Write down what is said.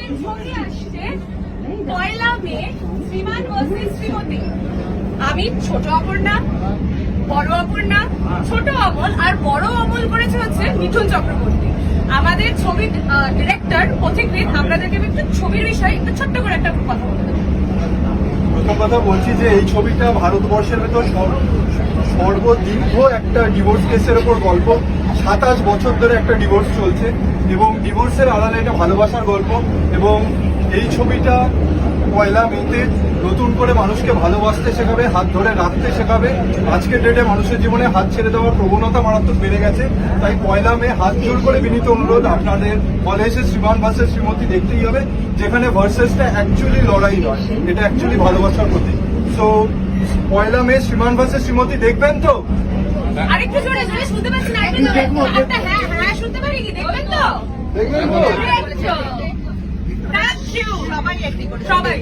ছবি আসছে পয়লা মে শ্রীমান ভার্সেস শ্রীমতী। আমি ছোট অপর্ণা, বড় অপর্ণা, ছোট অমল আর বড় অমল করেছে হচ্ছে মিঠুন চক্রবর্তী। আমাদের ছবির ডিরেক্টর পথিকৃৎ। আপনাদেরকে আমি একটু ছবির বিষয়ে একটু ছোট্ট করে একটা কথা বলে দেবো। প্রথম কথা বলছি যে এই ছবিটা ভারতবর্ষের ভেতর সর্বদীর্ঘ একটা ডিভোর্স কেসের ওপর গল্প। 27 বছর ধরে একটা ডিভোর্স চলছে এবং ডিভোর্সের আড়ালে এটা ভালোবাসার গল্প। এবং এই ছবিটা পয়লা মেতে নতুন করে মানুষকে ভালোবাসতে শেখাবে, হাত ধরে রাখতে শেখাবে। আজকের ডেটে মানুষের জীবনে হাত ছেড়ে দেওয়ার প্রবণতা মারাত্মক বেড়ে গেছে। তাই পয়লা মে হাত জোর করে বিনীত অনুরোধ, আপনাদের হলে এসে শ্রীমান ভার্সেস শ্রীমতী দেখতেই হবে, যেখানে ভার্সেসটা অ্যাকচুয়ালি লড়াই নয়, এটা অ্যাকচুয়ালি ভালোবাসার প্রতীক। সো পয়লা মে শ্রীমান ভার্সেস শ্রীমতী দেখবেন তো? আরেকটু জোরে জোরে শুনতে পাচ্ছি না, আরেকটু জোরে। একটা হ্যাঁ হ্যাঁ শুনতে পারি কি? দেখবেন তো? দেখবেন তো? Thank you. সবাই এগ্রি করে, সবাই।